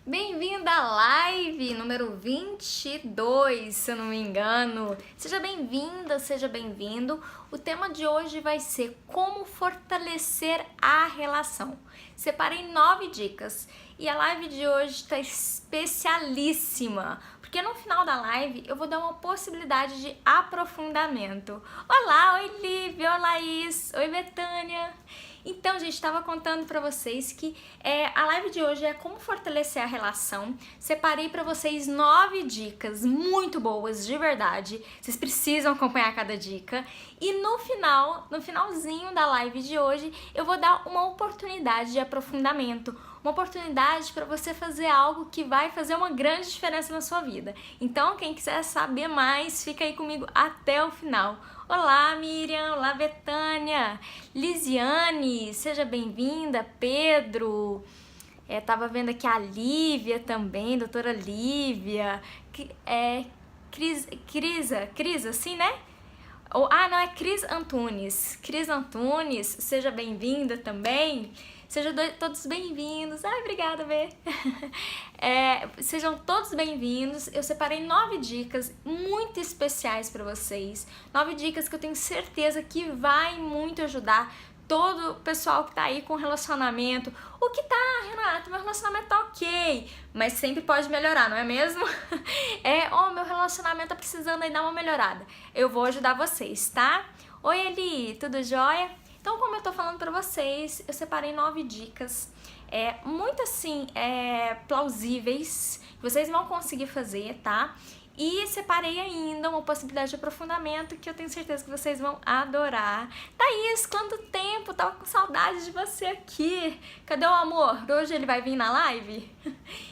Bem-vinda à live número 22, se eu não me engano. Seja bem-vinda, seja bem-vindo. O tema de hoje vai ser como fortalecer a relação. Separei 9 dicas e a live de hoje está especialíssima, porque no final da live eu vou dar uma possibilidade de aprofundamento. Olá, oi Lívia, oi Laís, oi Betânia. Então, gente, estava contando para vocês que a live de hoje é como fortalecer a relação. Separei para vocês 9 dicas muito boas, de verdade. Vocês precisam acompanhar cada dica. E no finalzinho da live de hoje, eu vou dar uma oportunidade de aprofundamento. Uma oportunidade para você fazer algo que vai fazer uma grande diferença na sua vida. Então, quem quiser saber mais, fica aí comigo até o final. Olá, Miriam, olá, Betânia, Lisiane, seja bem-vinda, Pedro, tava vendo aqui a Lívia também, doutora Lívia, Crisa, assim, né? Não, é Cris Antunes, seja bem-vinda também. Sejam todos bem-vindos. Ai, obrigada, Bê. Sejam todos bem-vindos. Eu separei 9 dicas muito especiais para vocês. 9 dicas que eu tenho certeza que vai muito ajudar todo o pessoal que tá aí com relacionamento. O que tá, Renata? Meu relacionamento tá ok, mas sempre pode melhorar, não é mesmo? Meu relacionamento tá precisando aí dar uma melhorada. Eu vou ajudar vocês, tá? Oi, Eli, tudo jóia? Então, como eu tô falando pra vocês, eu separei 9 dicas, muito assim, plausíveis, que vocês vão conseguir fazer, tá? E separei ainda uma possibilidade de aprofundamento que eu tenho certeza que vocês vão adorar. Thaís, quanto tempo! Tava com saudade de você aqui. Cadê o amor? Hoje ele vai vir na live?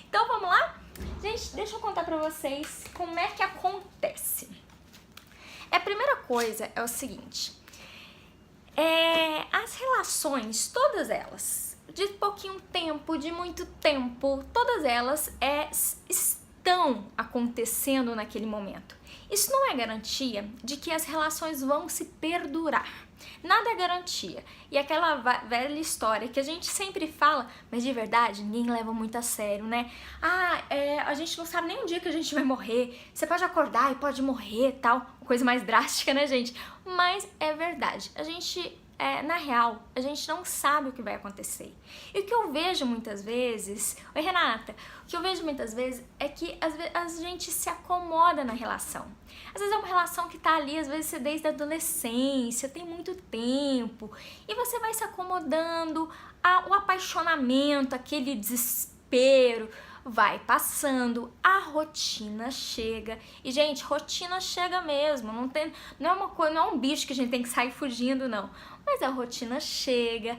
Então, vamos lá? Gente, deixa eu contar pra vocês como é que acontece. A primeira coisa é o seguinte. As relações, todas elas, de pouquinho tempo, de muito tempo, todas elas estão acontecendo naquele momento. Isso não é garantia de que as relações vão se perdurar. Nada é garantia. E aquela velha história que a gente sempre fala, mas de verdade ninguém leva muito a sério, né? A gente não sabe nem um dia que a gente vai morrer. Você pode acordar e pode morrer, tal. Coisa mais drástica, né, gente? Mas é verdade. Na real, a gente não sabe o que vai acontecer. E o que eu vejo muitas vezes... Oi, Renata. O que eu vejo muitas vezes é que a gente se acomoda na relação. Às vezes é uma relação que tá ali, às vezes desde a adolescência, tem muito tempo. E você vai se acomodando, o apaixonamento, aquele desespero... vai passando, a rotina chega. E, gente, rotina chega mesmo. Não é um bicho que a gente tem que sair fugindo, não. Mas a rotina chega.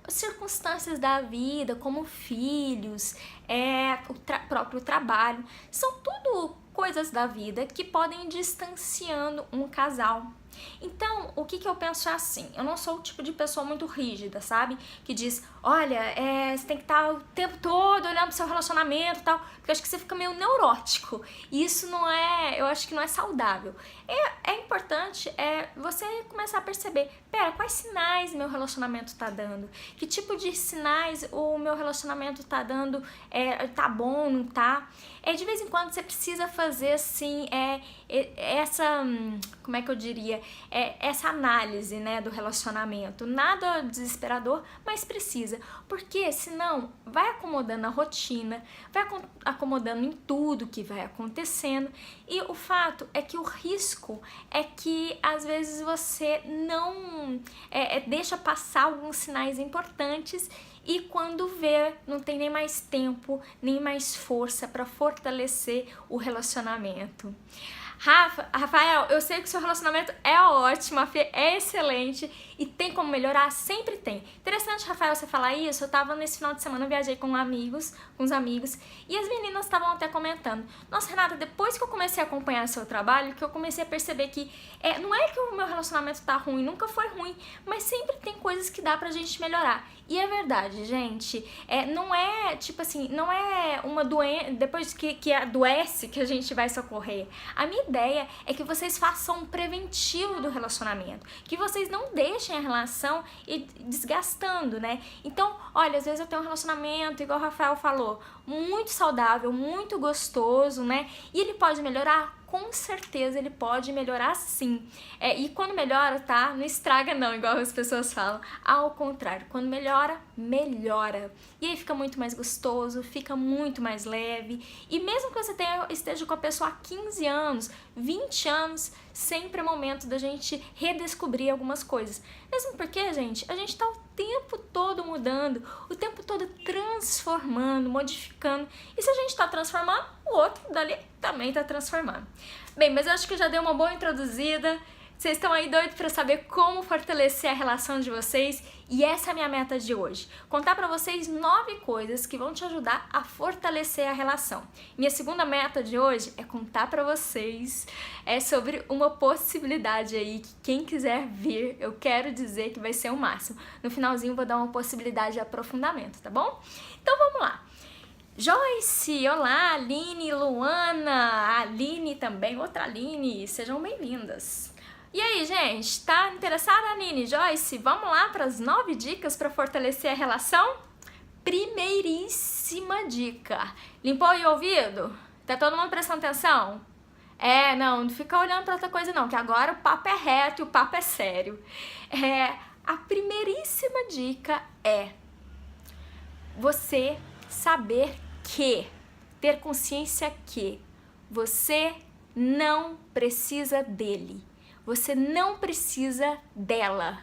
Circunstâncias da vida, como filhos, o próprio trabalho, são tudo coisas da vida que podem ir distanciando um casal. Então, o que eu penso é assim, eu não sou o tipo de pessoa muito rígida, sabe? Que diz, olha, você tem que estar o tempo todo olhando pro seu relacionamento e tal, porque eu acho que você fica meio neurótico. E isso eu acho que não é saudável. É importante você começar a perceber, quais sinais meu relacionamento tá dando? Que tipo de sinais o meu relacionamento tá dando? Tá bom, não tá? De vez em quando você precisa fazer assim, como é que eu diria? Essa análise, né, do relacionamento. Nada desesperador, mas precisa. Porque senão vai acomodando a rotina, vai acomodando em tudo que vai acontecendo. E o fato é que o risco é que às vezes você não deixa passar alguns sinais importantes e quando vê, não tem nem mais tempo, nem mais força para fortalecer o relacionamento. Rafael, eu sei que o seu relacionamento é ótimo, a Fê é excelente e tem como melhorar? Sempre tem. Interessante, Rafael, você falar isso. Eu tava nesse final de semana, eu viajei com uns amigos e as meninas estavam até comentando. Nossa, Renata, depois que eu comecei a acompanhar seu trabalho, que eu comecei a perceber que não é que o meu relacionamento tá ruim, nunca foi ruim, mas sempre tem coisas que dá pra gente melhorar. E é verdade, gente, não é tipo assim, não é uma doença, depois que adoece que a gente vai socorrer. A minha ideia é que vocês façam um preventivo do relacionamento, que vocês não deixem a relação ir desgastando, né? Então, olha, às vezes eu tenho um relacionamento, igual o Rafael falou, muito saudável, muito gostoso, né? E ele pode melhorar? Com certeza ele pode melhorar sim. E quando melhora, tá? Não estraga não, igual as pessoas falam. Ao contrário, quando melhora, melhora. E aí fica muito mais gostoso, fica muito mais leve. E mesmo que você esteja com a pessoa há 15 anos, 20 anos, sempre é momento da gente redescobrir algumas coisas. Mesmo porque, gente, a gente tá o tempo todo mudando, o tempo todo transformando, modificando. E se a gente tá transformando, o outro dali também tá transformando. Bem, mas eu acho que eu já dei uma boa introduzida. Vocês estão aí doidos para saber como fortalecer a relação de vocês, e essa é a minha meta de hoje. Contar para vocês 9 coisas que vão te ajudar a fortalecer a relação. Minha segunda meta de hoje é contar para vocês sobre uma possibilidade aí que quem quiser vir, eu quero dizer que vai ser o máximo. No finalzinho vou dar uma possibilidade de aprofundamento, tá bom? Então vamos lá. Joyce, olá, Aline, Luana, Aline também, outra Aline, sejam bem-vindas. E aí, gente, tá interessada, Aline, Joyce? Vamos lá para as 9 dicas para fortalecer a relação? Primeiríssima dica. Limpou o ouvido? Tá todo mundo prestando atenção? Não fica olhando para outra coisa não, que agora o papo é reto e o papo é sério. A primeiríssima dica é você saber ter consciência que você não precisa dele. Você não precisa dela.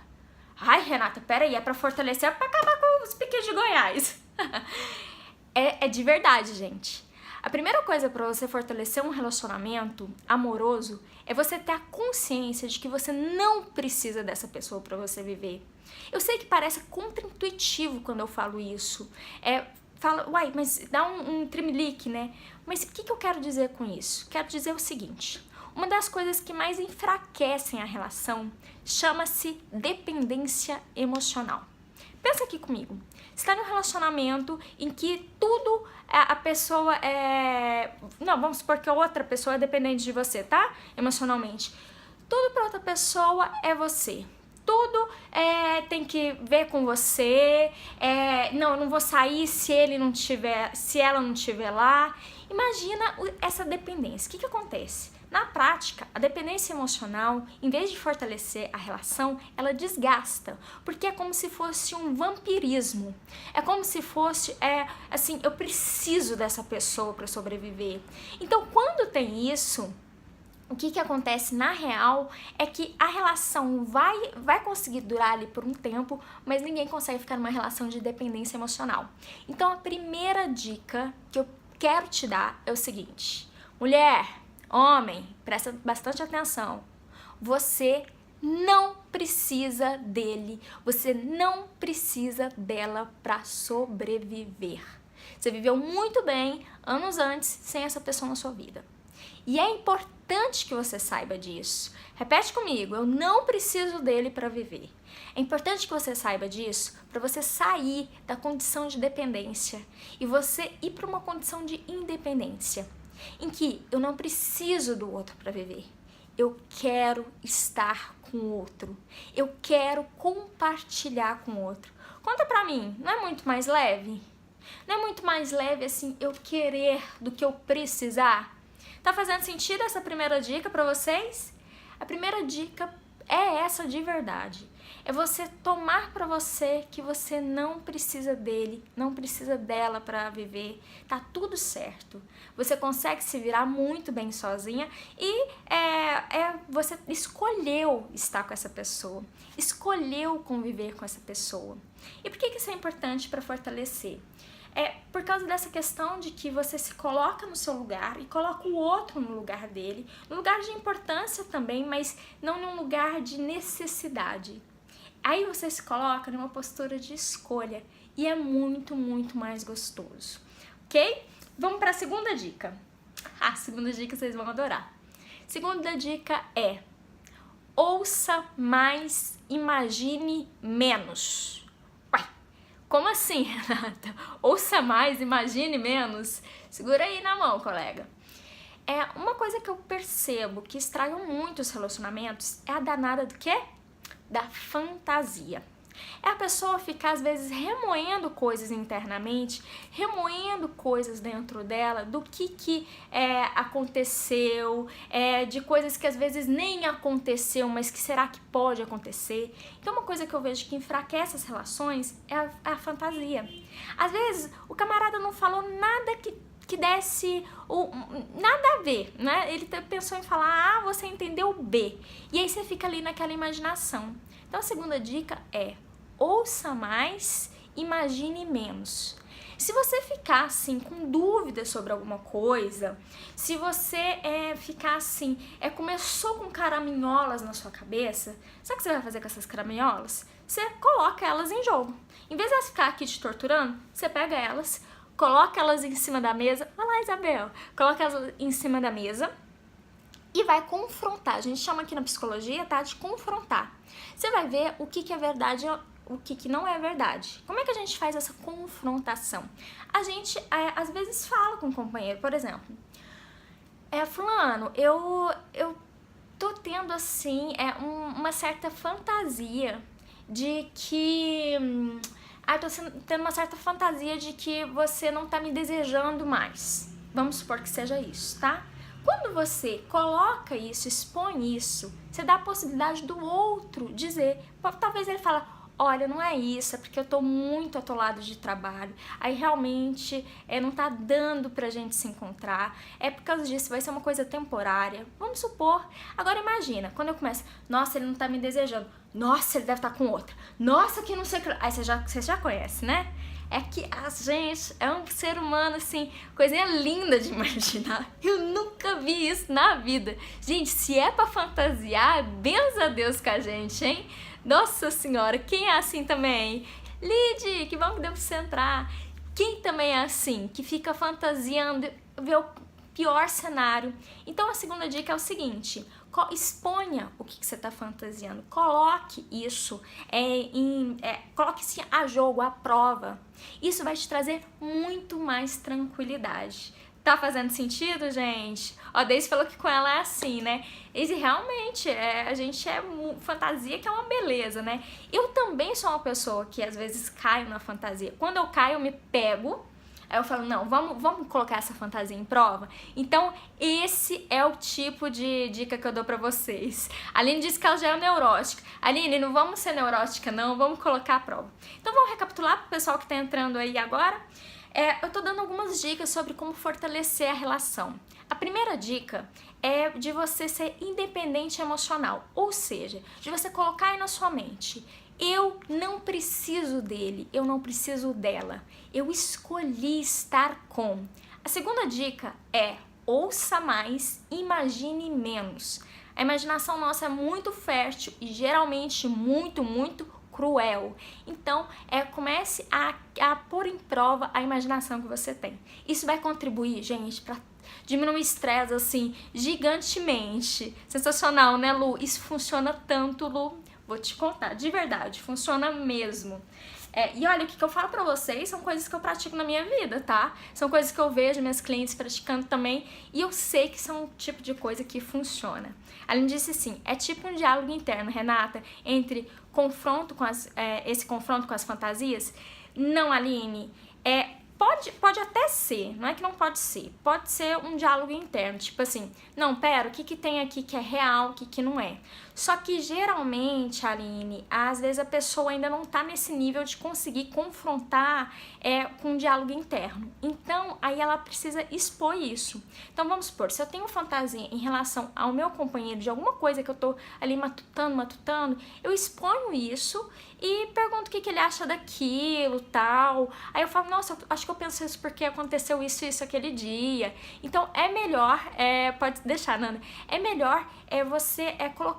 Ai, Renata, peraí, é pra fortalecer, é pra acabar com os piques de Goiás. É de verdade, gente. A primeira coisa pra você fortalecer um relacionamento amoroso é você ter a consciência de que você não precisa dessa pessoa pra você viver. Eu sei que parece contraintuitivo quando eu falo isso. Fala, uai, mas dá um tremelique, né? Mas o que eu quero dizer com isso? Quero dizer o seguinte: uma das coisas que mais enfraquecem a relação chama-se dependência emocional. Pensa aqui comigo. Você está num relacionamento em que tudo a pessoa Não, vamos supor que a outra pessoa é dependente de você, tá? Emocionalmente. Tudo para outra pessoa é você. Tudo tem que ver com você. Não, eu não vou sair se ela não estiver lá. Imagina essa dependência. O que acontece? Na prática, a dependência emocional, em vez de fortalecer a relação, ela desgasta, porque é como se fosse um vampirismo. É como se fosse, assim, eu preciso dessa pessoa para sobreviver. Então, quando tem isso, o que acontece na real é que a relação vai conseguir durar ali por um tempo, mas ninguém consegue ficar numa relação de dependência emocional. Então, a primeira dica que eu quero te dar é o seguinte: mulher, homem, presta bastante atenção. Você não precisa dele, você não precisa dela para sobreviver. Você viveu muito bem anos antes sem essa pessoa na sua vida. E é importante que você saiba disso. Repete comigo: eu não preciso dele para viver. É importante que você saiba disso para você sair da condição de dependência e você ir para uma condição de independência, em que eu não preciso do outro para viver. Eu quero estar com o outro. Eu quero compartilhar com o outro. Conta pra mim, não é muito mais leve? Não é muito mais leve assim eu querer do que eu precisar? Tá fazendo sentido essa primeira dica pra vocês? A primeira dica é essa de verdade. É você tomar pra você que você não precisa dele, não precisa dela pra viver. Tá tudo certo. Você consegue se virar muito bem sozinha e você escolheu estar com essa pessoa, escolheu conviver com essa pessoa. E por que isso é importante para fortalecer? Por causa dessa questão de que você se coloca no seu lugar e coloca o outro no lugar dele, no lugar de importância também, mas não num lugar de necessidade. Aí você se coloca numa postura de escolha e é muito, muito mais gostoso, ok? Vamos para a segunda dica. A segunda dica vocês vão adorar. Segunda dica é: ouça mais, imagine menos. Como assim, Renata? Ouça mais, imagine menos? Segura aí na mão, colega. Uma coisa que eu percebo que estraga muito os relacionamentos é a danada do quê? Da fantasia. É a pessoa ficar, às vezes, remoendo coisas internamente, remoendo coisas dentro dela, do que aconteceu, de coisas que às vezes nem aconteceu, mas que será que pode acontecer. Então, uma coisa que eu vejo que enfraquece as relações é a fantasia. Às vezes, o camarada não falou nada que desse nada a ver, né? Ele pensou em falar A, você entendeu B. E aí você fica ali naquela imaginação. Então a segunda dica é: ouça mais, imagine menos. Se você ficar assim com dúvidas sobre alguma coisa, se você ficar assim, começou com caraminholas na sua cabeça, sabe o que você vai fazer com essas caraminholas? Você coloca elas em jogo. Em vez de elas ficar aqui te torturando, você pega elas, coloca elas em cima da mesa. Olha lá, Isabel. Coloca elas em cima da mesa e vai confrontar. A gente chama aqui na psicologia, tá? De confrontar. Você vai ver o que é verdade e o que não é verdade. Como é que a gente faz essa confrontação? A gente, às vezes, fala com o companheiro, por exemplo. Fulano, eu tô tendo, assim, uma certa fantasia de que... tô tendo uma certa fantasia de que você não tá me desejando mais. Vamos supor que seja isso, tá? Quando você coloca isso, expõe isso, você dá a possibilidade do outro dizer. Talvez ele fala: olha, não é isso, é porque eu tô muito atolado de trabalho, aí realmente não tá dando pra gente se encontrar, por causa disso, vai ser uma coisa temporária, vamos supor. Agora imagina, quando eu começo: nossa, ele não tá me desejando, nossa, ele deve estar com outra, nossa, que não sei o que. Aí você já conhece, né? É que a gente é um ser humano, assim, coisinha linda de imaginar. Eu nunca vi isso na vida. Gente, se é pra fantasiar, benza a Deus com a gente, hein? Nossa Senhora, quem é assim também? Lid, que bom que deu pra você entrar. Quem também é assim, que fica fantasiando, vê o pior cenário? Então a segunda dica é o seguinte: exponha o que você está fantasiando, coloque isso coloque-se a jogo, à prova. Isso vai te trazer muito mais tranquilidade. Tá fazendo sentido, gente? Ó, Daisy falou que com ela é assim, né? E realmente, a gente fantasia, que é uma beleza, né? Eu também sou uma pessoa que às vezes caio na fantasia. Quando eu caio, eu me pego. Aí eu falo: não, vamos colocar essa fantasia em prova? Então, esse é o tipo de dica que eu dou pra vocês. A Aline disse que ela já é neurótica. Aline, não vamos ser neurótica, não, vamos colocar a prova. Então, vamos recapitular pro pessoal que tá entrando aí agora? Eu tô dando algumas dicas sobre como fortalecer a relação. A primeira dica é de você ser independente emocional, ou seja, de você colocar aí na sua mente: eu não preciso dele, eu não preciso dela, eu escolhi estar com. A segunda dica é: ouça mais, imagine menos. A imaginação nossa é muito fértil e geralmente muito, muito cruel. Então, comece a pôr em prova a imaginação que você tem. Isso vai contribuir, gente, para diminuir o estresse, assim, gigantemente. Sensacional, né, Lu? Isso funciona tanto, Lu. Vou te contar, de verdade, funciona mesmo. E olha, o que eu falo pra vocês são coisas que eu pratico na minha vida, tá? São coisas que eu vejo minhas clientes praticando também, e eu sei que são um tipo de coisa que funciona. Além disso, assim, é tipo um diálogo interno, Renata, entre esse confronto com as fantasias. Não, Aline, pode até ser, não é que não pode ser um diálogo interno, tipo assim: não, pera, o que tem aqui que é real, o que não é? Só que geralmente, Aline, às vezes a pessoa ainda não tá nesse nível de conseguir confrontar com um diálogo interno. Então, aí ela precisa expor isso. Então, vamos supor, se eu tenho fantasia em relação ao meu companheiro de alguma coisa que eu tô ali matutando, eu exponho isso e pergunto o que ele acha daquilo, tal. Aí eu falo: nossa, acho que eu penso isso porque aconteceu isso aquele dia. Então, é melhor, pode deixar, Nanda, é melhor você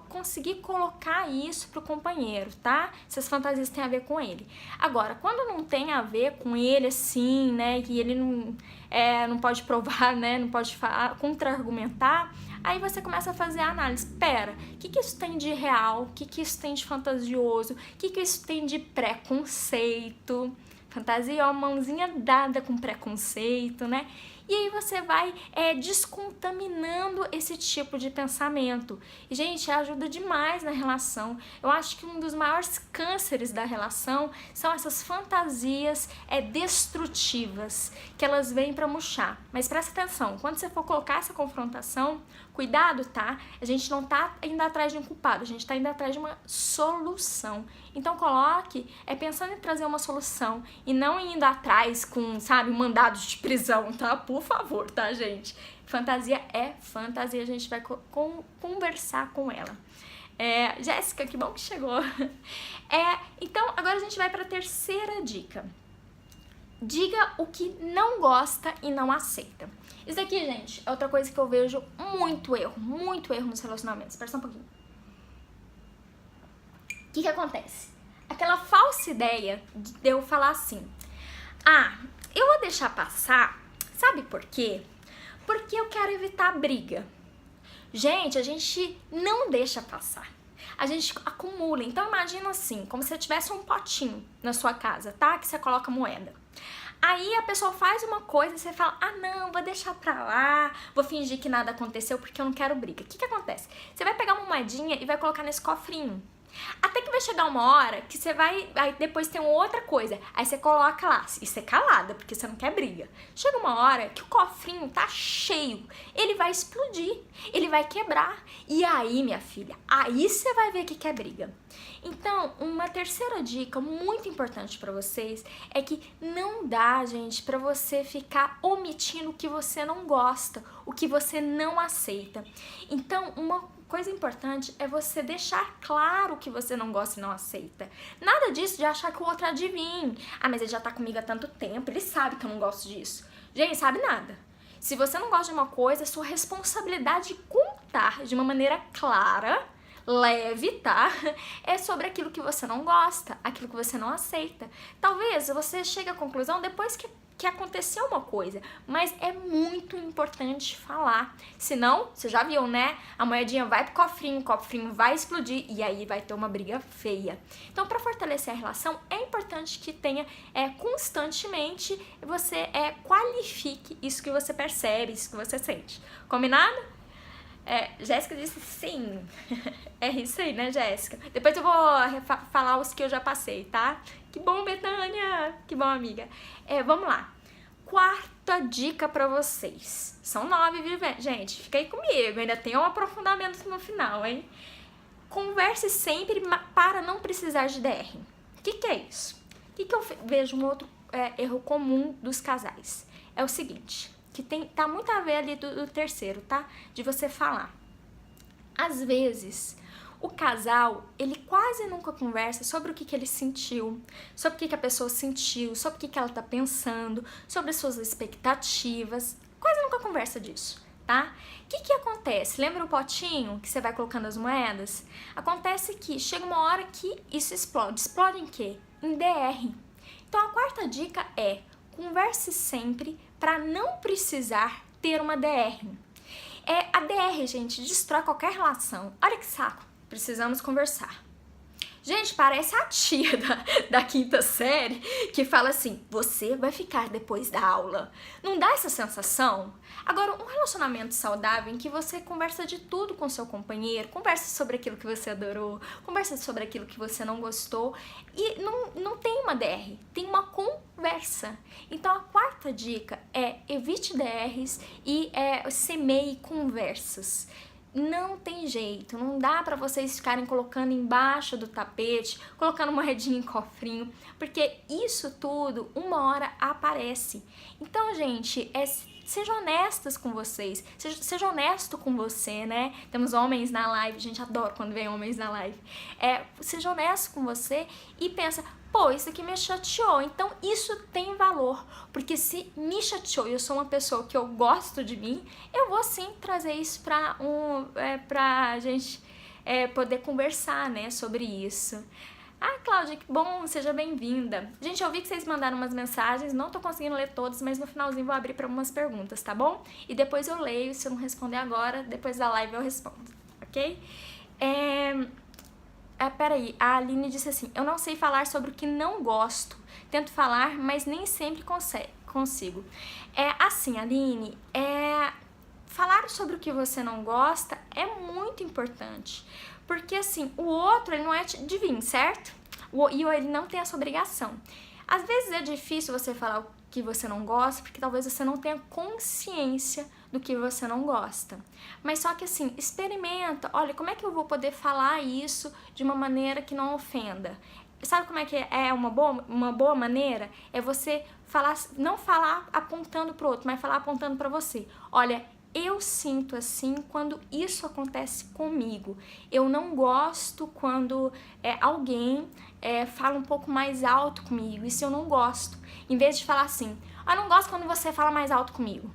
conseguir colocar isso pro companheiro, tá? Se as fantasias têm a ver com ele. Agora, quando não tem a ver com ele, assim, né, que ele não pode provar, né, não pode contra-argumentar, aí você começa a fazer a análise. Pera, o que isso tem de real? O que isso tem de fantasioso? O que isso tem de preconceito? Fantasia é uma mãozinha dada com preconceito, né? E aí você vai descontaminando esse tipo de pensamento. E, gente, ajuda demais na relação. Eu acho que um dos maiores cânceres da relação são essas fantasias destrutivas, que elas vêm pra murchar. Mas presta atenção, quando você for colocar essa confrontação, cuidado, tá? A gente não tá indo atrás de um culpado, a gente tá indo atrás de uma solução. Então coloque pensando em trazer uma solução e não indo atrás com, sabe, mandados de prisão, tá? Por favor, tá, gente? Fantasia é fantasia, a gente vai conversar com ela. Jéssica, que bom que chegou. Então, agora a gente vai pra terceira dica. Diga o que não gosta e não aceita. Isso aqui, gente, é outra coisa que eu vejo muito erro nos relacionamentos. Presta um pouquinho. O que acontece? Aquela falsa ideia de eu falar assim: ah, eu vou deixar passar, sabe por quê? Porque eu quero evitar briga. Gente, a gente não deixa passar. A gente acumula. Então imagina assim, como se você tivesse um potinho na sua casa, tá? Que você coloca moeda. Aí a pessoa faz uma coisa e você fala: ah, não, vou deixar pra lá, vou fingir que nada aconteceu porque eu não quero briga. O que acontece? Você vai pegar uma moedinha e vai colocar nesse cofrinho. Até que vai chegar uma hora que você vai, aí depois tem outra coisa, aí você coloca lá, e você é calada, porque você não quer briga. Chega uma hora que o cofrinho tá cheio, ele vai explodir, ele vai quebrar, e aí, minha filha, aí você vai ver que quer briga. Então, uma terceira dica muito importante pra vocês é que não dá, gente, pra você ficar omitindo o que você não gosta, o que você não aceita. Então, uma coisa importante é você deixar claro que você não gosta e não aceita. Nada disso de achar que o outro adivinha. Ah, mas ele já tá comigo há tanto tempo, ele sabe que eu não gosto disso. Gente, sabe nada. Se você não gosta de uma coisa, é sua responsabilidade contar de uma maneira clara, leve, tá? É sobre aquilo que você não gosta, aquilo que você não aceita. Talvez você chegue à conclusão depois que aconteceu uma coisa, mas é muito importante falar. Senão, você já viu, né? A moedinha vai pro cofrinho, o cofrinho vai explodir e aí vai ter uma briga feia. Então, para fortalecer a relação, é importante que tenha constantemente, você qualifique isso que você percebe, isso que você sente. Combinado? Jéssica disse sim. É isso aí, né, Jéssica? Depois eu vou falar os que eu já passei, tá? Que bom, Betânia! Que bom, amiga. Vamos lá. Quarta dica pra vocês. São 9, viu, gente? Fica aí comigo, ainda tem um aprofundamento no final, hein? Converse sempre para não precisar de DR. O que é isso? O que eu vejo um outro erro comum dos casais? É o seguinte, que tá muito a ver ali do terceiro, tá? De você falar. Às vezes, o casal, ele quase nunca conversa sobre o que ele sentiu, sobre o que a pessoa sentiu, sobre o que ela tá pensando, sobre as suas expectativas. Quase nunca conversa disso, tá? O que acontece? Lembra o potinho que você vai colocando as moedas? Acontece que chega uma hora que isso explode. Explode em quê? Em DR. Então, a quarta dica é: converse sempre para não precisar ter uma DR. A DR, gente, destrói qualquer relação. Olha que saco. Precisamos conversar. Gente, parece a tia da quinta série que fala assim: você vai ficar depois da aula. Não dá essa sensação? Agora, um relacionamento saudável em que você conversa de tudo com seu companheiro, conversa sobre aquilo que você adorou, conversa sobre aquilo que você não gostou, e não tem uma DR, tem uma conversa. Então, a quarta dica é: evite DRs e semeie conversas. Não tem jeito, não dá pra vocês ficarem colocando embaixo do tapete, colocando moedinha em cofrinho, porque isso tudo uma hora aparece. Então, gente, seja honestas com vocês, seja honesto com você, né? Temos homens na live, gente, adoro quando vem homens na live. Seja honesto com você e pensa: pô, isso aqui me chateou, então isso tem valor, porque se me chateou e eu sou uma pessoa que eu gosto de mim, eu vou sim trazer isso pra gente poder conversar, né, sobre isso. Ah, Cláudia, que bom, seja bem-vinda. Gente, eu vi que vocês mandaram umas mensagens, não tô conseguindo ler todas, mas no finalzinho vou abrir para umas perguntas, tá bom? E depois eu leio, se eu não responder agora, depois da live eu respondo, ok? Peraí, a Aline disse assim: eu não sei falar sobre o que não gosto. Tento falar, mas nem sempre consigo. Assim, Aline, falar sobre o que você não gosta é muito importante. Porque, assim, o outro, ele não é de vir, certo? E ele não tem essa obrigação. Às vezes é difícil você falar o que você não gosta, porque talvez você não tenha consciência do que você não gosta. Mas só que assim, experimenta, olha, como é que eu vou poder falar isso de uma maneira que não ofenda? Sabe como é que é uma boa maneira? É você falar, não falar apontando pro outro, mas falar apontando para você. Olha, eu sinto assim quando isso acontece comigo. Eu não gosto quando alguém fala um pouco mais alto comigo. Isso eu não gosto. Em vez de falar assim, eu não gosto quando você fala mais alto comigo.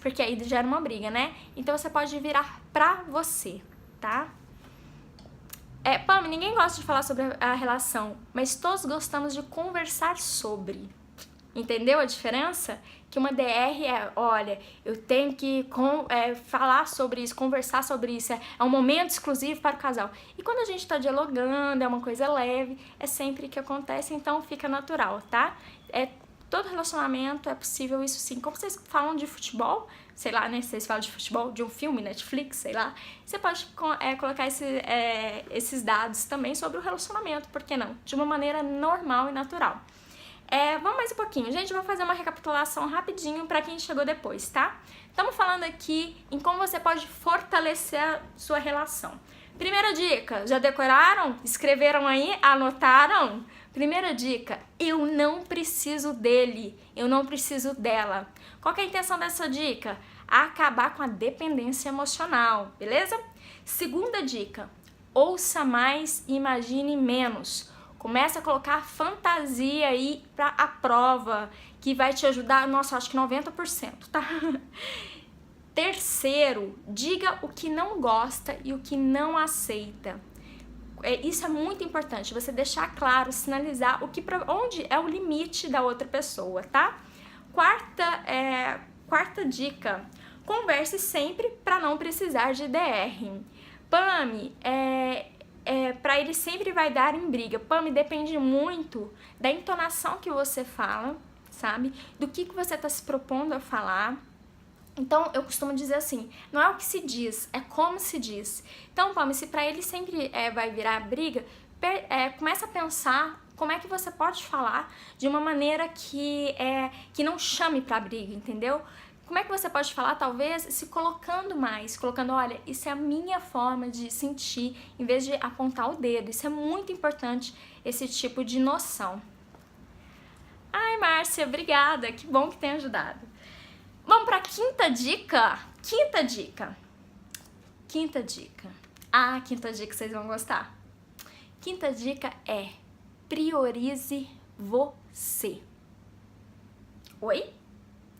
Porque aí gera uma briga, né? Então você pode virar pra você, tá? Pam, ninguém gosta de falar sobre a relação, mas todos gostamos de conversar sobre. Entendeu a diferença? Que uma DR olha, eu tenho que falar sobre isso, conversar sobre isso, é um momento exclusivo para o casal. E quando a gente tá dialogando, é uma coisa leve, é sempre que acontece, então fica natural, tá? Todo relacionamento é possível isso sim. Como vocês falam de futebol, sei lá, né? Vocês falam de futebol, de um filme, Netflix, sei lá. Você pode colocar esses dados também sobre o relacionamento, por que não? De uma maneira normal e natural. Vamos mais um pouquinho. Gente, vou fazer uma recapitulação rapidinho para quem chegou depois, tá? Estamos falando aqui em como você pode fortalecer a sua relação. Primeira dica, já decoraram? Escreveram aí? Anotaram? Primeira dica, eu não preciso dele, eu não preciso dela. Qual que é a intenção dessa dica? Acabar com a dependência emocional, beleza? Segunda dica, ouça mais e imagine menos. Começa a colocar fantasia aí a prova, que vai te ajudar, nossa, acho que 90%, tá? Terceiro, diga o que não gosta e o que não aceita. Isso é muito importante, você deixar claro, sinalizar onde é o limite da outra pessoa, tá? Quarta dica, converse sempre para não precisar de DR. Pami, para ele sempre vai dar em briga. Pami, depende muito da entonação que você fala, sabe? Do que você está se propondo a falar. Então, eu costumo dizer assim, não é o que se diz, é como se diz. Então, Pami, se pra ele sempre vai virar briga, começa a pensar como é que você pode falar de uma maneira que não chame pra briga, entendeu? Como é que você pode falar, talvez, se colocando mais, colocando, olha, isso é a minha forma de sentir, em vez de apontar o dedo. Isso é muito importante, esse tipo de noção. Ai, Márcia, obrigada, que bom que tem ajudado. Vamos para a quinta dica. Quinta dica. Quinta dica vocês vão gostar. Quinta dica é priorize você. Oi?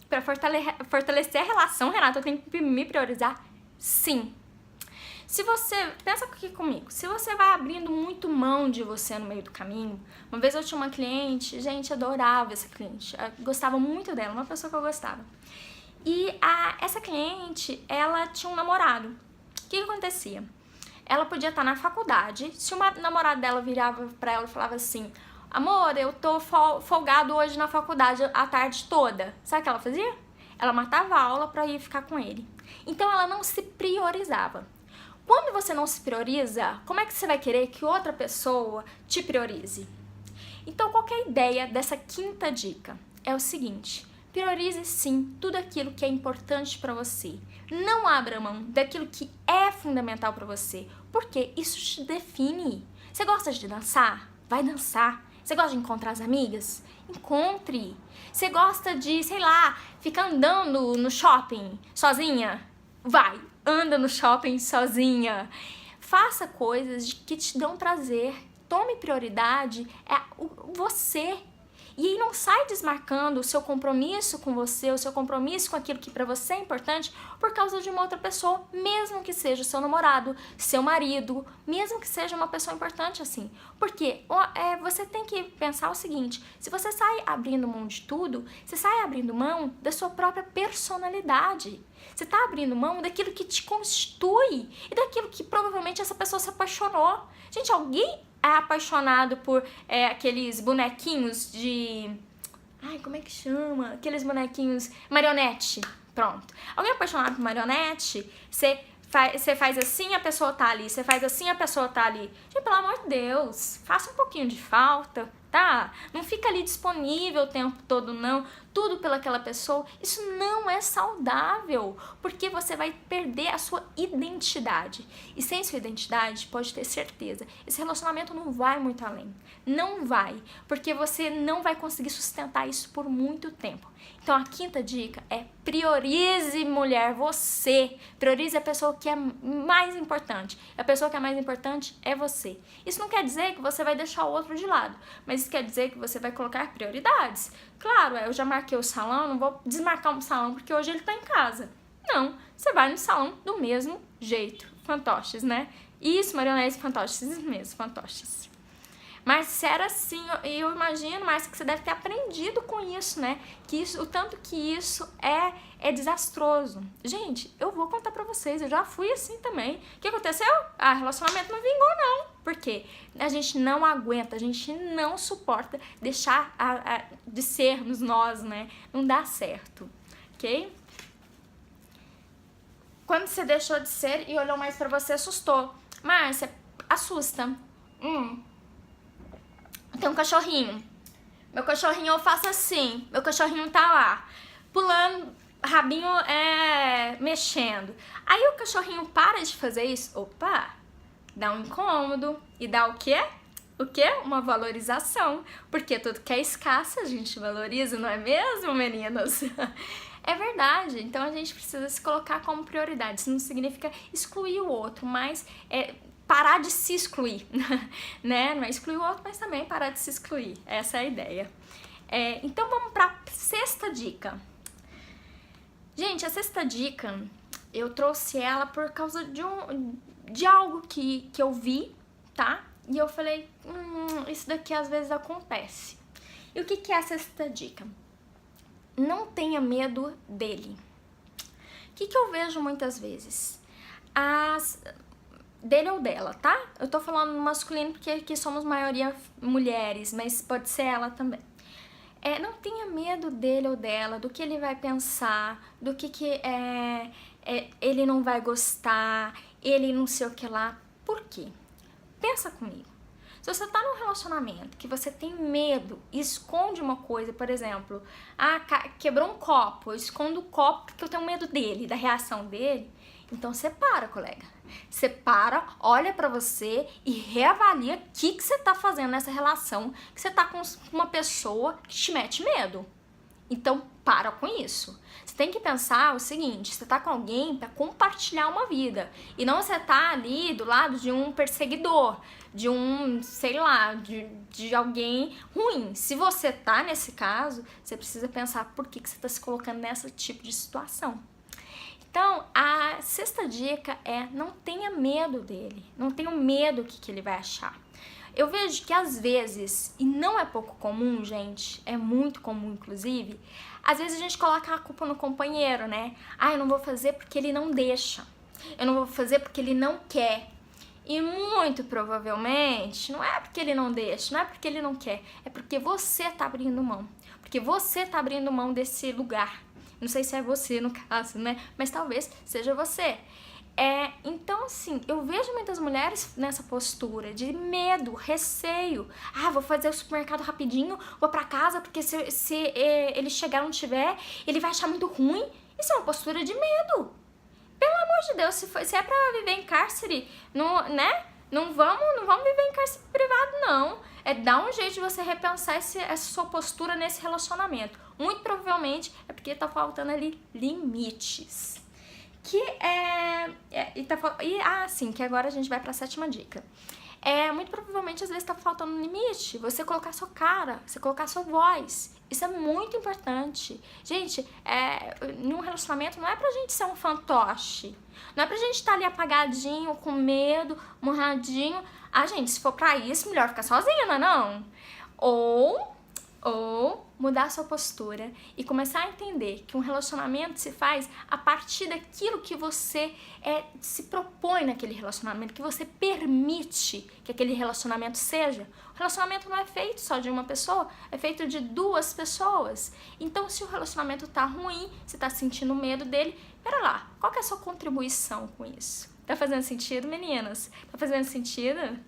Para fortalecer a relação, Renata, eu tenho que me priorizar? Sim. Se você, pensa aqui comigo, se você vai abrindo muito mão de você no meio do caminho, uma vez eu tinha uma cliente, gente, adorava essa cliente, eu gostava muito dela, uma pessoa que eu gostava. E essa cliente, ela tinha um namorado. O que acontecia? Ela podia estar na faculdade, se uma namorada dela virava pra ela e falava assim, amor, eu tô folgado hoje na faculdade a tarde toda. Sabe o que ela fazia? Ela matava a aula pra ir ficar com ele. Então ela não se priorizava. Quando você não se prioriza, como é que você vai querer que outra pessoa te priorize? Então, qual que é a ideia dessa quinta dica? É o seguinte, priorize sim tudo aquilo que é importante para você. Não abra mão daquilo que é fundamental para você, porque isso te define. Você gosta de dançar? Vai dançar. Você gosta de encontrar as amigas? Encontre. Você gosta de, sei lá, ficar andando no shopping sozinha? Vai, anda no shopping sozinha. Faça coisas que te dão prazer. Tome prioridade, você. E aí não sai desmarcando o seu compromisso com você, o seu compromisso com aquilo que pra você é importante por causa de uma outra pessoa, mesmo que seja seu namorado, seu marido, mesmo que seja uma pessoa importante assim. Porque você tem que pensar o seguinte, se você sai abrindo mão de tudo, você sai abrindo mão da sua própria personalidade. Você tá abrindo mão daquilo que te constitui e daquilo que provavelmente essa pessoa se apaixonou. Gente, alguém é apaixonado por aqueles bonequinhos de Ai, como é que chama? Aqueles bonequinhos... Marionete. Pronto. Alguém é apaixonado por marionete? Você faz assim, a pessoa tá ali. Você faz assim, a pessoa tá ali. Gente, pelo amor de Deus, faça um pouquinho de falta, tá? Não fica ali disponível o tempo todo, não. Tudo pelaquela pessoa. Isso não é saudável, porque você vai perder a sua identidade. E sem sua identidade, pode ter certeza, esse relacionamento não vai muito além. Não vai, porque você não vai conseguir sustentar isso por muito tempo. Então a quinta dica é: priorize, mulher, você. Priorize a pessoa que é mais importante. A pessoa que é mais importante é você. Isso não quer dizer que você vai deixar o outro de lado, mas isso quer dizer que você vai colocar prioridades. Claro, eu já marquei o salão, não vou desmarcar um salão porque hoje ele tá em casa. Não, você vai no salão do mesmo jeito. Fantoches, né? Isso, marionetes e fantoches, isso mesmo, fantoches. Mas se era assim, eu imagino, mas que você deve ter aprendido com isso, né? Que isso, o tanto que isso é desastroso. Gente, eu vou contar pra vocês, eu já fui assim também. O que aconteceu? Ah, relacionamento não vingou, não. Por quê? A gente não aguenta, a gente não suporta deixar de sermos nós, né? Não dá certo, ok? Quando você deixou de ser e olhou mais pra você, assustou. Márcia, assusta. Tem um cachorrinho. Meu cachorrinho, eu faço assim. Meu cachorrinho tá lá, pulando, rabinho mexendo. Aí o cachorrinho para de fazer isso. Opa, dá um incômodo. E dá o quê? O quê? Uma valorização. Porque tudo que é escasso a gente valoriza, não é mesmo, meninas? É verdade. Então a gente precisa se colocar como prioridade. Isso não significa excluir o outro, mas parar de se excluir, né? Não é excluir o outro, mas também parar de se excluir. Essa é a ideia. Então vamos para a sexta dica. Gente, a sexta dica, eu trouxe ela por causa de algo que eu vi, tá? E eu falei, isso daqui às vezes acontece. E o que é a sexta dica? Não tenha medo dele. O que eu vejo muitas vezes? Dele ou dela, tá? Eu tô falando no masculino porque aqui somos maioria mulheres, mas pode ser ela também. Não tenha medo dele ou dela, do que ele vai pensar, do que ele não vai gostar, ele não sei o que lá. Por quê? Pensa comigo. Se você tá num relacionamento que você tem medo e esconde uma coisa, por exemplo, quebrou um copo, eu escondo o copo porque eu tenho medo dele, da reação dele, então separa, colega. Separa, olha pra você e reavalia o que você tá fazendo nessa relação, que você tá com uma pessoa que te mete medo. Então, para com isso. Você tem que pensar o seguinte, você tá com alguém para compartilhar uma vida. E não você tá ali do lado de um perseguidor, de um, sei lá, de alguém ruim. Se você tá nesse caso, você precisa pensar por que você tá se colocando nesse tipo de situação. Então, a sexta dica é: não tenha medo dele. Não tenha medo do que ele vai achar. Eu vejo que às vezes, e não é pouco comum, gente, é muito comum inclusive, às vezes a gente coloca a culpa no companheiro, né? Eu não vou fazer porque ele não deixa. Eu não vou fazer porque ele não quer. E muito provavelmente, não é porque ele não deixa, não é porque ele não quer, é porque você tá abrindo mão. Porque você tá abrindo mão desse lugar. Não sei se é você no caso, né? Mas talvez seja você. Então, assim, eu vejo muitas mulheres nessa postura de medo, receio. Vou fazer o supermercado rapidinho, vou pra casa, porque se ele chegar e não tiver, ele vai achar muito ruim. Isso é uma postura de medo. Pelo amor de Deus, se é pra viver em cárcere, né? Não vamos viver em cárcere privado, não. Dar um jeito de você repensar essa sua postura nesse relacionamento. Muito provavelmente é porque tá faltando ali limites. Sim, que agora a gente vai pra sétima dica. Muito provavelmente às vezes tá faltando um limite, você colocar sua cara, você colocar sua voz. Isso é muito importante. Gente, num relacionamento não é pra gente ser um fantoche. Não é pra gente estar ali apagadinho, com medo, morradinho. Gente, se for pra isso, melhor ficar sozinha, não é não? Ou mudar sua postura e começar a entender que um relacionamento se faz a partir daquilo que você se propõe naquele relacionamento, que você permite que aquele relacionamento seja. O relacionamento não é feito só de uma pessoa, é feito de duas pessoas. Então, se o relacionamento tá ruim, você tá sentindo medo dele, pera lá, qual que é a sua contribuição com isso? Tá fazendo sentido, meninas? Tá fazendo sentido?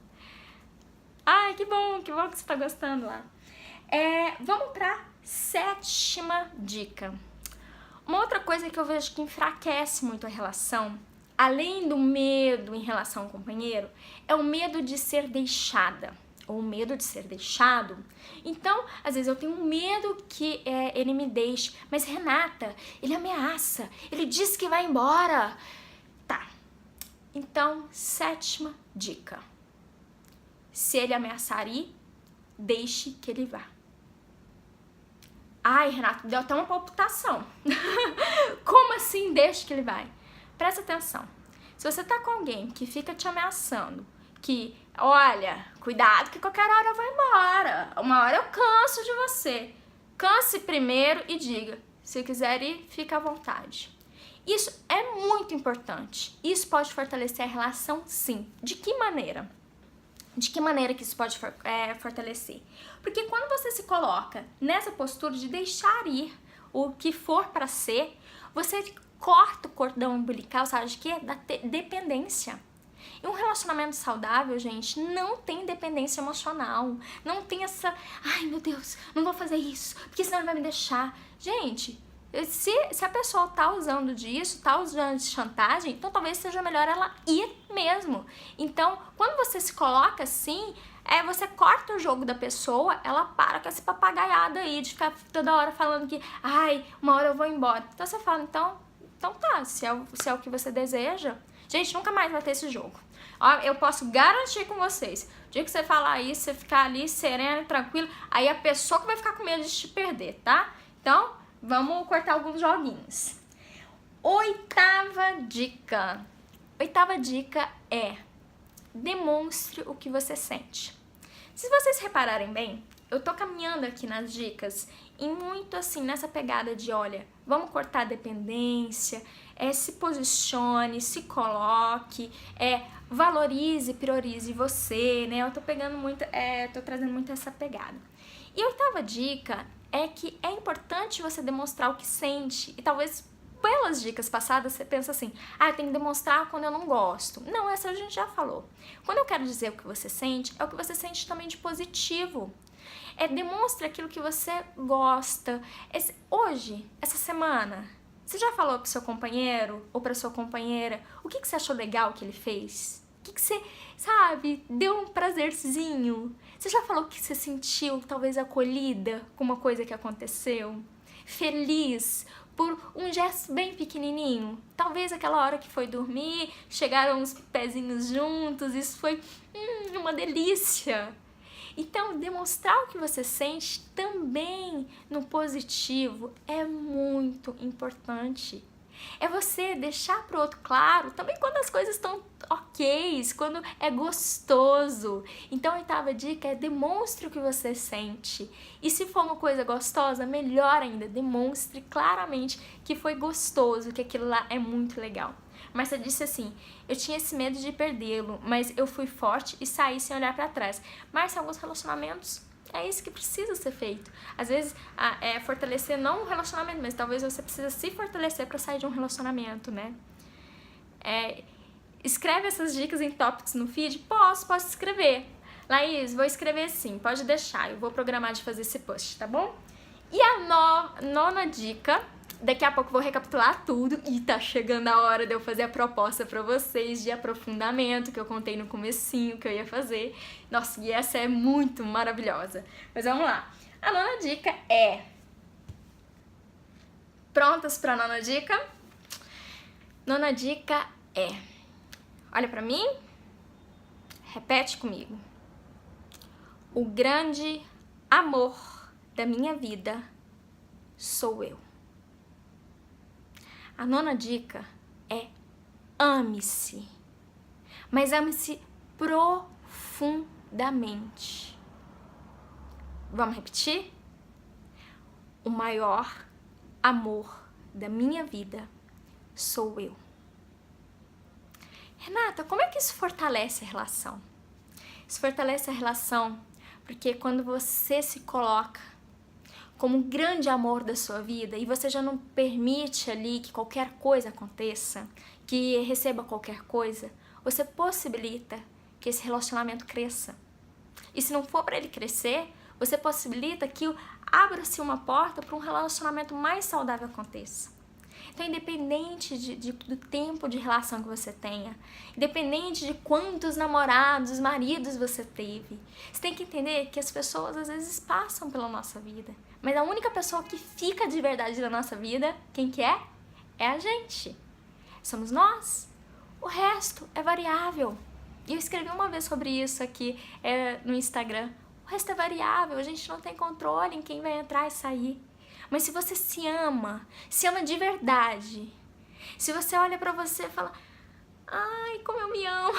Ai, que bom que você tá gostando lá. Vamos pra 7ª dica. Uma outra coisa que eu vejo que enfraquece muito a relação, além do medo em relação ao companheiro, é o medo de ser deixada, ou o medo de ser deixado. Então, às vezes eu tenho medo que ele me deixe, mas Renata, ele ameaça, ele diz que vai embora. Tá, então 7ª dica. Se ele ameaçar ir, deixe que ele vá. Ai, Renato, deu até uma palpitação. Como assim deixe que ele vai? Presta atenção. Se você tá com alguém que fica te ameaçando, que, olha, cuidado que qualquer hora eu vou embora, uma hora eu canso de você. Canse primeiro e diga, se quiser ir, fica à vontade. Isso é muito importante. Isso pode fortalecer a relação, sim. De que maneira? De que maneira que isso pode fortalecer? Porque quando você se coloca nessa postura de deixar ir o que for para ser, você corta o cordão umbilical, sabe de quê? Da dependência. E um relacionamento saudável, gente, não tem dependência emocional. Não tem essa, ai meu Deus, não vou fazer isso, porque senão ele vai me deixar. Gente, se a pessoa tá usando disso, tá usando de chantagem, então talvez seja melhor ela ir mesmo. Então, quando você se coloca assim, você corta o jogo da pessoa, ela para com essa papagaiada aí de ficar toda hora falando que, ai, uma hora eu vou embora. Então você fala, então tá, se é o que você deseja, gente, nunca mais vai ter esse jogo. Ó, eu posso garantir com vocês, o dia que você falar isso, você ficar ali serena, tranquila, aí a pessoa que vai ficar com medo de te perder, tá? Então, vamos cortar alguns joguinhos. 8ª dica. 8ª dica é: demonstre o que você sente. Se vocês repararem bem, eu tô caminhando aqui nas dicas e muito assim nessa pegada de, olha, vamos cortar a dependência, se posicione, se coloque, valorize, priorize você, né? Eu tô pegando muito, tô trazendo muito essa pegada. E a 8ª dica é que é importante você demonstrar o que sente. E talvez pelas dicas passadas você pensa assim, eu tenho que demonstrar quando eu não gosto. Não, essa a gente já falou. Quando eu quero dizer o que você sente, é o que você sente também de positivo. Demonstre aquilo que você gosta. Hoje, essa semana, você já falou pro seu companheiro ou pra sua companheira o que você achou legal que ele fez? O que você, sabe, deu um prazerzinho? Você já falou que você sentiu talvez acolhida com uma coisa que aconteceu? Feliz por um gesto bem pequenininho? Talvez aquela hora que foi dormir, chegaram os pezinhos juntos, isso foi uma delícia. Então, demonstrar o que você sente também no positivo é muito importante. É você deixar pro outro claro também quando as coisas estão ok, quando é gostoso. Então, a 8ª dica é: demonstre o que você sente. E se for uma coisa gostosa, melhor ainda, demonstre claramente que foi gostoso, que aquilo lá é muito legal. Marcia disse assim: eu tinha esse medo de perdê-lo, mas eu fui forte e saí sem olhar pra trás. Marcia, alguns relacionamentos é isso que precisa ser feito. Às vezes, fortalecer não um relacionamento, mas talvez você precisa se fortalecer para sair de um relacionamento, né? Escreve essas dicas em tópicos no feed? Posso escrever. Laís, vou escrever sim, pode deixar. Eu vou programar de fazer esse post, tá bom? E a 9ª dica, daqui a pouco eu vou recapitular tudo e tá chegando a hora de eu fazer a proposta pra vocês de aprofundamento que eu contei no comecinho que eu ia fazer. Nossa, e essa é muito maravilhosa. Mas vamos lá. A 9ª dica é... Prontas pra 9ª dica? 9ª dica é... Olha pra mim. Repete comigo. O grande amor da minha vida sou eu. A 9ª dica é: ame-se, mas ame-se profundamente. Vamos repetir? o maior amor da minha vida sou eu. Renata, como é que isso fortalece a relação? Isso fortalece a relação porque quando você se coloca como um grande amor da sua vida e você já não permite ali que qualquer coisa aconteça, que receba qualquer coisa, você possibilita que esse relacionamento cresça. E se não for para ele crescer, você possibilita que abra-se uma porta para um relacionamento mais saudável aconteça. Então, independente do tempo de relação que você tenha, independente de quantos namorados, maridos você teve, você tem que entender que as pessoas às vezes passam pela nossa vida, mas a única pessoa que fica de verdade na nossa vida, quem que é? É a gente. Somos nós. O resto é variável. E eu escrevi uma vez sobre isso aqui no Instagram. O resto é variável, a gente não tem controle em quem vai entrar e sair. Mas se você se ama de verdade, se você olha pra você e fala, ai, como eu me amo,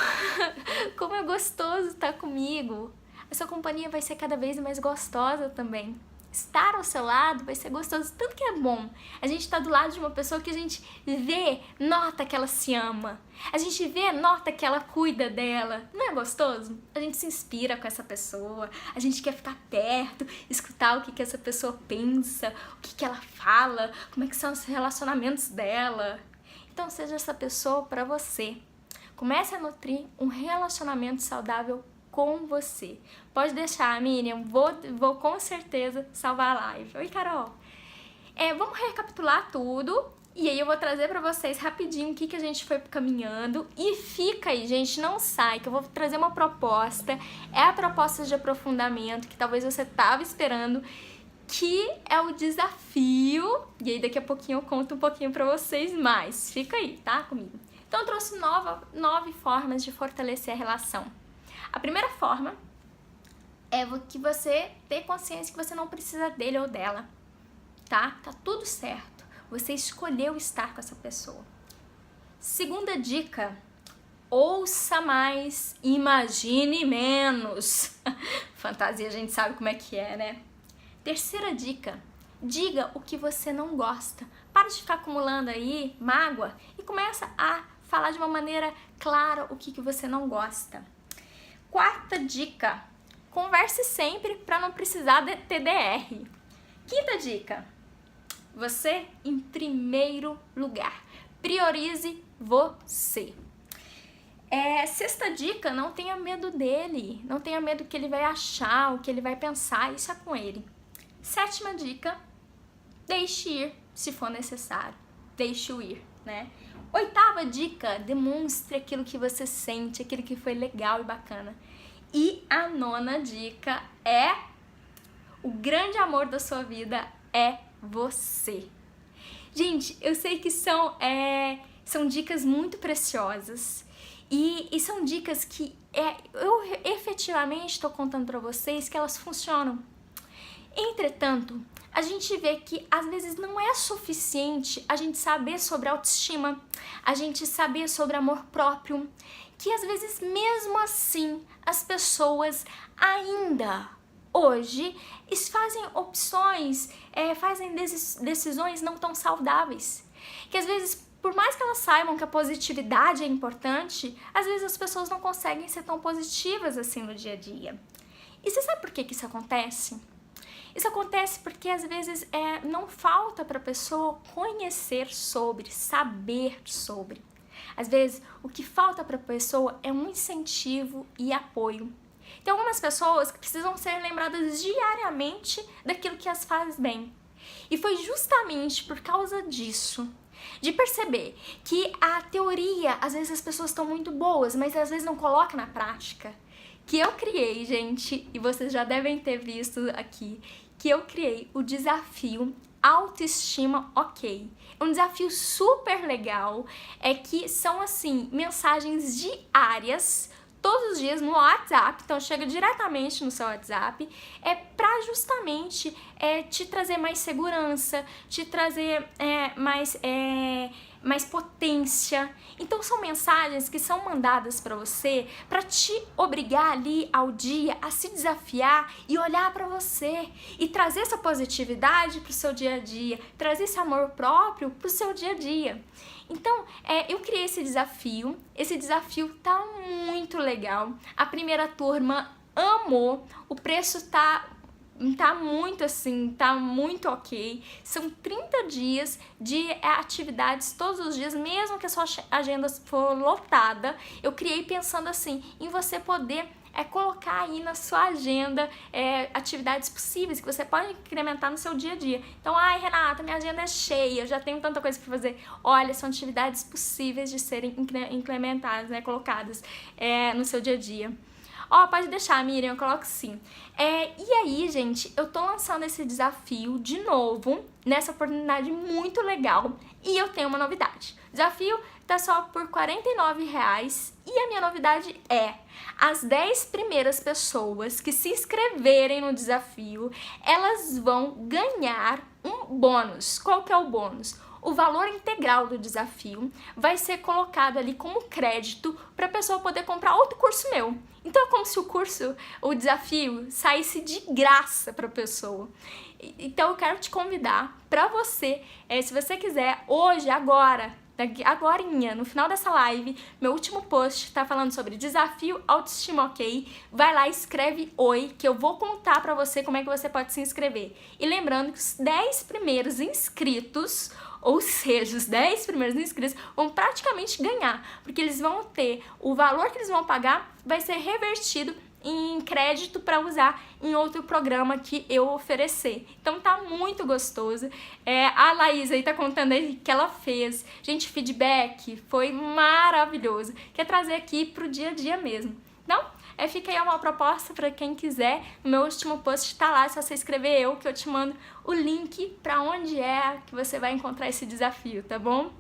como é gostoso estar comigo, a sua companhia vai ser cada vez mais gostosa também. Estar ao seu lado vai ser gostoso, tanto que é bom. A gente tá do lado de uma pessoa que a gente vê, nota que ela se ama. A gente vê, nota que ela cuida dela. Não é gostoso? A gente se inspira com essa pessoa, a gente quer ficar perto, escutar o que essa pessoa pensa, o que ela fala, como é que são os relacionamentos dela. Então seja essa pessoa pra você. Comece a nutrir um relacionamento saudável com você. Pode deixar, Miriam, vou com certeza salvar a live. Oi, Carol. Vamos recapitular tudo e aí eu vou trazer pra vocês rapidinho o que a gente foi caminhando. E fica aí, gente, não sai, que eu vou trazer uma proposta. É a proposta de aprofundamento que talvez você tava esperando, que é o desafio. E aí daqui a pouquinho eu conto um pouquinho pra vocês mais. Fica aí, tá, comigo? Então eu trouxe 9 formas de fortalecer a relação. A primeira forma é que você ter consciência que você não precisa dele ou dela, tá? Tá tudo certo. Você escolheu estar com essa pessoa. Segunda dica, ouça mais, imagine menos. Fantasia, a gente sabe como é que é, né? Terceira dica, diga o que você não gosta. Para de ficar acumulando aí mágoa e começa a falar de uma maneira clara o que você não gosta. Quarta dica, converse sempre para não precisar de TDR. Quinta dica, você em primeiro lugar. Priorize você. Sexta dica, não tenha medo dele. Não tenha medo do que ele vai achar, o que ele vai pensar, isso é com ele. Sétima dica, deixe ir se for necessário. Deixe-o ir, né? Oitava dica, demonstre aquilo que você sente, aquilo que foi legal e bacana. E a nona dica é, o grande amor da sua vida é você. Gente, eu sei que são dicas muito preciosas e são dicas que eu efetivamente estou contando para vocês que elas funcionam. Entretanto, a gente vê que às vezes não é suficiente a gente saber sobre autoestima, a gente saber sobre amor próprio, que às vezes mesmo assim as pessoas ainda hoje fazem opções, fazem decisões não tão saudáveis, que às vezes por mais que elas saibam que a positividade é importante, às vezes as pessoas não conseguem ser tão positivas assim no dia a dia. E você sabe por que isso acontece? Isso acontece porque às vezes não falta para a pessoa conhecer sobre, saber sobre. Às vezes o que falta para a pessoa é um incentivo e apoio. Tem algumas pessoas que precisam ser lembradas diariamente daquilo que as faz bem. E foi justamente por causa disso, de perceber que a teoria, às vezes as pessoas estão muito boas, mas às vezes não colocam na prática, que eu criei, gente, e vocês já devem ter visto aqui, que eu criei o desafio Autoestima OK. É um desafio super legal, que são assim, mensagens diárias, todos os dias no WhatsApp, então chega diretamente no seu WhatsApp, para justamente te trazer mais segurança, te trazer mais mais potência. Então são mensagens que são mandadas para você para te obrigar ali ao dia a se desafiar e olhar para você e trazer essa positividade para o seu dia a dia, trazer esse amor próprio para o seu dia a dia. Então, eu criei esse desafio tá muito legal. A primeira turma amou, o preço tá muito assim, tá muito ok. São 30 dias de atividades todos os dias, mesmo que a sua agenda for lotada. Eu criei pensando assim, em você poder colocar aí na sua agenda atividades possíveis que você pode incrementar no seu dia a dia. Então, ai Renata, minha agenda é cheia, eu já tenho tanta coisa para fazer. Olha, são atividades possíveis de serem implementadas, né, colocadas no seu dia a dia. Ó, pode deixar, Miriam, eu coloco sim. E aí, gente, eu tô lançando esse desafio de novo, nessa oportunidade muito legal, e eu tenho uma novidade. O desafio tá só por R$49, e a minha novidade é: as 10 primeiras pessoas que se inscreverem no desafio, elas vão ganhar um bônus. Qual que é o bônus? O valor integral do desafio vai ser colocado ali como crédito para a pessoa poder comprar outro curso meu. Então é como se o desafio saísse de graça para a pessoa. Então eu quero te convidar para você, se você quiser, hoje, agorinha, no final dessa live, meu último post tá falando sobre desafio autoestima ok. Vai lá e escreve oi, que eu vou contar pra você como é que você pode se inscrever. E lembrando que os 10 primeiros inscritos, ou seja, os 10 primeiros inscritos vão praticamente ganhar, porque eles vão ter, o valor que eles vão pagar vai ser revertido em crédito para usar em outro programa que eu oferecer. Então tá muito gostoso. A Laís aí tá contando aí que ela fez. Gente, feedback foi maravilhoso. Quer trazer aqui pro dia a dia mesmo. Então, fica aí uma proposta para quem quiser. No meu último post tá lá, é só você escrever que eu te mando o link para onde que você vai encontrar esse desafio, tá bom?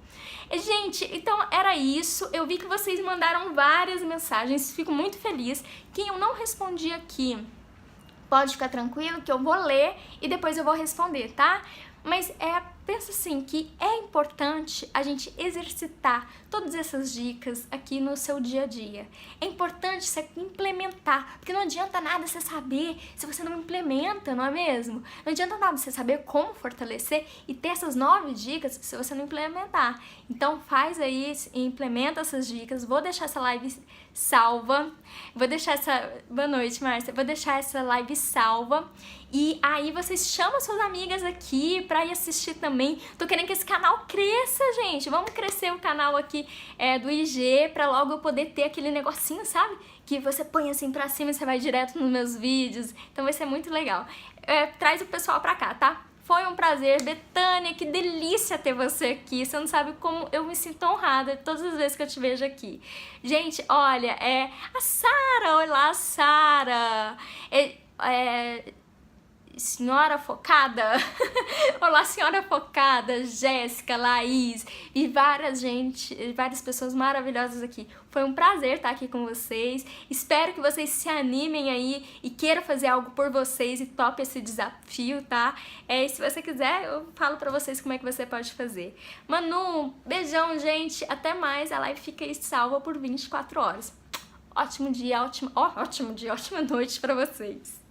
Gente, então era isso. Eu vi que vocês mandaram várias mensagens, fico muito feliz. Quem eu não respondi aqui, pode ficar tranquilo que eu vou ler e depois eu vou responder, tá? Mas pensa assim, que é importante a gente exercitar todas essas dicas aqui no seu dia a dia. É importante você implementar, porque não adianta nada você saber se você não implementa, não é mesmo? Não adianta nada você saber como fortalecer e ter essas 9 dicas se você não implementar. Então faz aí, implementa essas dicas. Vou deixar essa live salva. Boa noite, Márcia. Vou deixar essa live salva. E aí vocês chamam suas amigas aqui pra ir assistir também. Tô querendo que esse canal cresça, gente. Vamos crescer o canal aqui do IG pra logo eu poder ter aquele negocinho, sabe? Que você põe assim pra cima e você vai direto nos meus vídeos. Então vai ser muito legal. Traz o pessoal pra cá, tá? Foi um prazer. Betânia, que delícia ter você aqui. Você não sabe como eu me sinto honrada todas as vezes que eu te vejo aqui. Gente, olha, a Sara, olá, Sara. Senhora Focada, olá Senhora Focada, Jéssica, Laís e várias pessoas maravilhosas aqui. Foi um prazer estar aqui com vocês. Espero que vocês se animem aí e queiram fazer algo por vocês e tope esse desafio, tá? E se você quiser, eu falo pra vocês como é que você pode fazer. Manu, beijão, gente. Até mais. A live fica aí salva por 24 horas. Ótimo dia, ótima noite pra vocês.